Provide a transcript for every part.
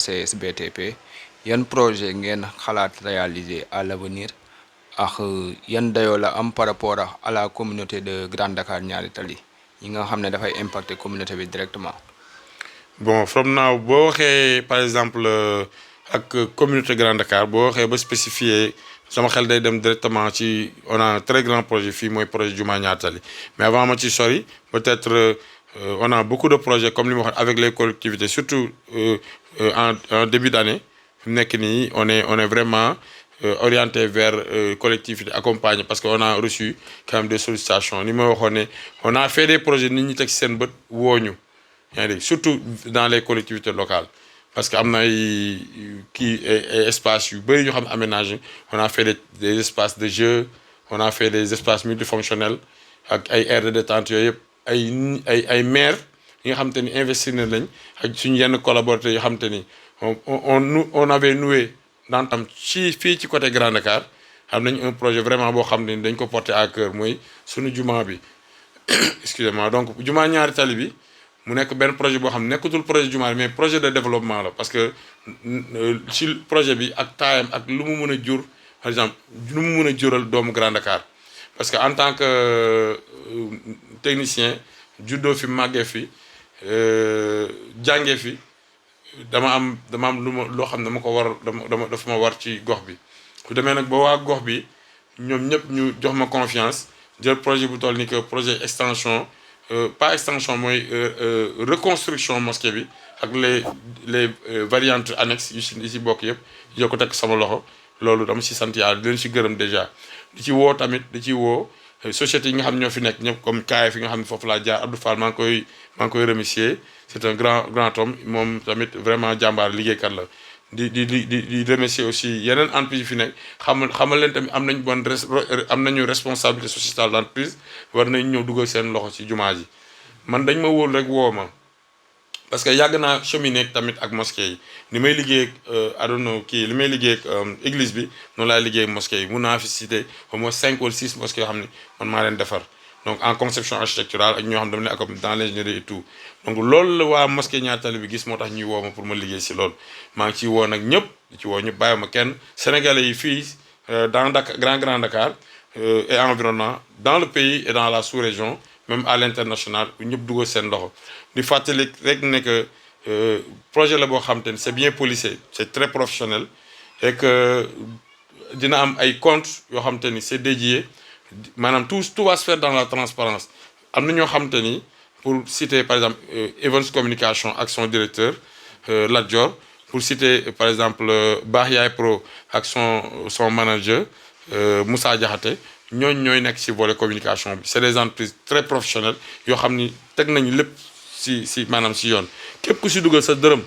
CSBTP yan projet ngeen xalaat réaliser à l'avenir ak yan dayoo la am par rapport à la communauté de Grand Dakar ñaari tali yi nga xam ne dafay impacter communauté bi directement. Bon from now boo waxee par exemple ak communauté Grand Dakar boo waxee ba spécifier sama xel day dem directement ci on a un très grand projet fii mooy projet Juma ñaari tali mais avant ma ci sori peut-être on a beaucoup de projets comme li ma wax avec les collectivités surtout en début d'année fi mu nekk nii on est vraiment orienté vers collectivité accompagné parce que on a reçu quand même des sollicitations ni ma waxoon ne on a fait des projets nit ñi teg ci seen bët wooñu yaa ngi dégg surtout dans les collectivités locales parce que am na ay kii espaces yu bëri yoo xam ne aménagé on a fait des espaces de jeu on a fait des espaces multifonctionnels ak ay aires de détente yooyu yëpp ay maires yi nga xam te ni investir na lañ ak suñu yenn collaborateurs yoo xam te ni on avait noué d'entente ci fii ci côté Grand Dakar am nañ un projet vraiment boo xam ne dañ ko porter à cœur mooy suñu jumaa bi excusez-moi donc jumaa ñaari tali bi mu nekk benn projet boo xam ne nekkatul projet jumaa mais projet de développement la parce que ci projet bi ak taayam ak lu mu mën a jur par exemple lu mu mën a jural doomu Grand Dakar parce que en tant que technicien juddoo fi màggee fi jàngee fi dama am lu ma loo xam ne dama ko war dafa ma war ci gox bi su demee nag ba waa gox bi ñoom ñëpp ñu jox ma confiance jël projet bu toll ni que projet extension pas extension mooy reconstruction mosquée bi ak les variantes annexes yu si bokk yëpp yoo ko teg sama loxo loolu dama si sant yàlla di leen si gërëm déjà di ci woo tamit di ci woo sociétés yi nga xam ñoo fi nekk ñëpp comme KF yi nga xam ne foofu laa jaar Abdou Fall maa ngi koy remercier c'est un grand homme moom tamit vraiment jàmbaar liggéeykat la di remercier aussi yeneen entreprise yi fi nekk xamal leen tamit am nañu responsabilité sociétale d'entreprise war nañ ñëw dugal seen loxo ci jumaa ji man dañ ma wóolu rek woo ma parce que yàgg naa cheminer tamit ak mosquée yi ni may liggéey ak li may liggéey ak église bi noonu laay liggéey ak mosquée yi mun naa fi citer au moins 5 ou 6 mosquées yoo xam ne man maa leen defar donc en conception architecturale ak ñoo xam ne dama ne accompagné dans l'ingénierie et tout donc loolu la waa mosquée ñaari tali bi gis moo tax ñuy woo ma pour ma liggéey si loolu maa ngi ciy woo nag ñëpp di ci woo ñëpp bàyyi ma kenn sénégalais yi fii dans Dakar Grand Dakar et environnement dans le pays et dans la sous-région même à l'international ñëpp dugal seen loxo di fàttali rek ne que projet la boo xam te ne c'est bien policé c'est très professionnel et que dina am ay comptes yoo xam te ni c'est dédié maanaam tout va se faire dans la transparence am na ñoo xam te ni pour citer par exemple Evans Communication ak son directeur Lat Dior pour citer par exemple Baax Yaay Pro ak son manager Moussa Diakhaté ñooy nekk ci volet communication bi c'est des entreprises très professionnelles yoo xam ni teg nañu lépp ci maanaam ci yoon képp ku ci dugal sa dërëm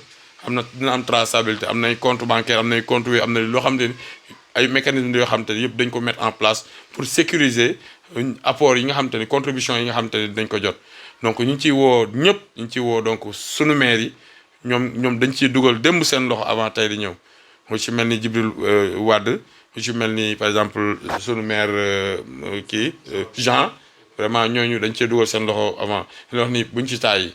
dina am traçabilité am nay compte bancaire am nay compte wii am na loo xam ne ay mécanismes yoo xam te ni yëpp dañ ko mettre en place pour sécuriser apport yi nga xam te ni contribution yi nga xam te ni dañ ko jot donc ñu ngi ciy woo ñëpp ñu ngi ciy woo donc sunu maire yi ñoom dañ ciy dugal démb seen loxo avant tey di ñëw mu ci mel ni Djibril Wade mu ci mel ni par exemple sunu maire Jean vraiment ñooñu dañ cee dugal seen loxo avant li wax ni buñ ci tàyyi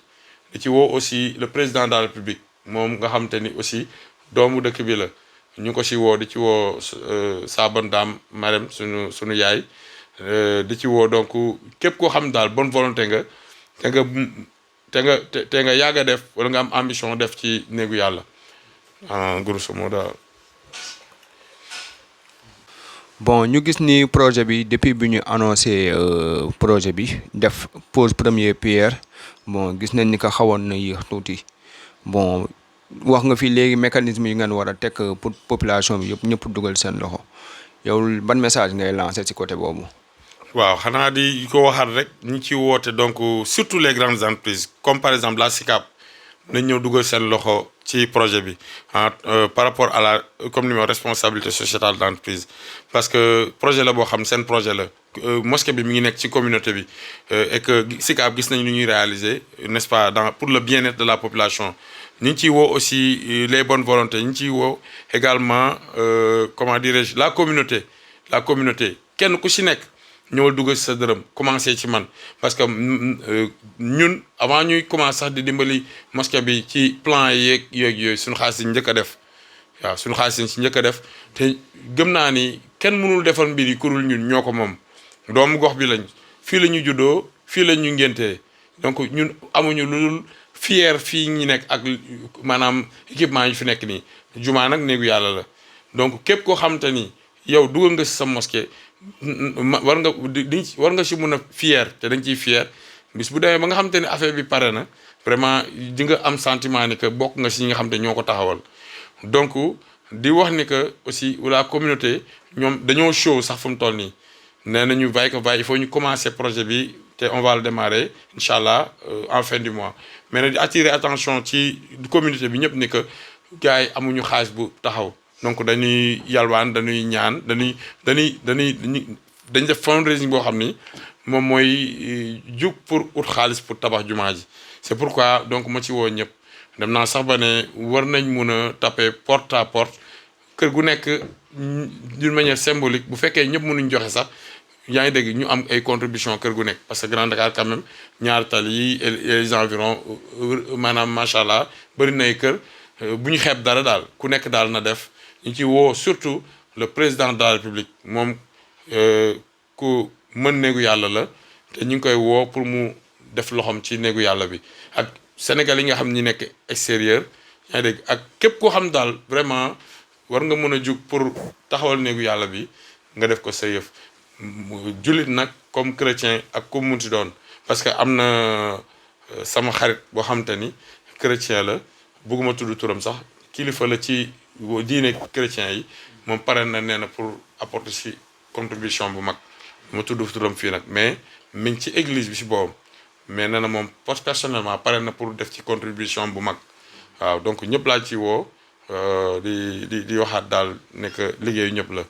di ci woo aussi le président de la République moom nga xam te ni aussi doomu dëkk bi la ñu ko ci woo di ci woo sa bonne dame Marème sunu yaay di ci woo donc képp koo xam daal bonne volonté nga te nga yàgg a def wala nga am ambition def ci néegu yàlla en grosso modo. Bon ñu gis ni projet bi depuis bi ñu annoncé projet bi def pose première pierre bon gis nañ ni ko xawoon na yéex tuuti bon wax nga fi léegi mécanisme yi ngeen war a teg pour population bi yëpp ñëpp dugal seen loxo yow ban message ngay lancer ci côté boobu. waaw xanaa di ko waxaat rek ñu ci woote donc surtout les grandes entreprises comme par exemple la SICAP nañ ñëw dugal seen loxo ci projet bi par rapport à la comme ni ma responsabilité sociétale d'entreprise parce que projet la boo xam seen projet la mosquée bi mi ngi nekk ci communauté bi et que SICAP gis nañ lu ñuy réaliser n'est-ce pas pour le bien-être de la population ñu ngi ciy woo aussi les bonnes volontés ñu ngi ciy woo également comment dirais-je la communauté kenn ku ci nekk ñëwal dugg ci sa dërëm commencé ci man parce que ñun avant ñuy commencé sax di dimbali mosquée bi ci plan yeeg yooyu suñu xaalis yi njëkk a def waaw suñu xaalis yi ci njëkk a def te gëm naa ni kenn mënul defal mbir yi kurul ñun ñoo ko moom doomu gox bi lañ fii la ñu juddoo fii la ñu ngéntee donc ñun amuñu lu dul fier fii ñi nekk ak maanaam équipement yi fi nekk nii jumaa nag néegu yàlla la donc képp koo xamante ni yow dugal nga si sa mosquée war nga si mun a fier te dañ ciy fier bis bu demee ba nga xamante ni affaire bi pare na vraiment di nga am sentiment ni que bokk nga si ñi nga xamante ñoo ko taxawal donc di wax ni que aussi la communauté ñoom dañoo show sax fu mu toll nii nee nañu bàyyi ko bàyyi il faut ñu commencer projet bi te on va le démarrer incha allah en fin du mois mais nag di attirer attention ci communauté bi ñëpp ni que gars yi amuñu xaalis bu taxaw donc dañuy yalwaan dañuy ñaan dañuy def fundraising boo xam ni moom mooy jug pour ut xaalis pour tabax jumaa ji c'est pourquoi donc ma ci woo ñëpp dem naa sax ba ne war nañ mun a taper porte à porte kër gu nekk d'une manière symbolique bu fekkee ñëpp mënuñ joxe sax yaa ngi dégg ñu am ay contribution kër gu nekk parce que Grand Dakar quand même ñaari tali yi et les environs maanaam macha allah bëri na ay kër bu ñu xeeb dara daal ku nekk daal na def ñu ci woo surtout le président de la République moom ku mën néegu yàlla la te ñu ngi koy woo pour mu def loxoom ci néegu yàlla bi ak Sénégal yi nga xam ñi nekk extérieur yaa ngi dégg ak képp koo xam daal vraiment war nga mën a jug pour taxawal néegu yàlla bi nga def ko sa yëf jullit nag comme chrétien ak comme munti doon parce que am na sama xarit boo xamante ni chrétien la bëgguma tudd turam sax kilifa la ci diine chrétien yi moom pare na nee na pour apporter ci contribution bu mag ma tudd turam fii nag mais mi ngi ci église bi ci boobu mais nee na moom personnellement pare na pour def ci contribution bu mag waaw donc ñëpp laa ci woo di waxaat daal ne que liggéeyu ñëpp la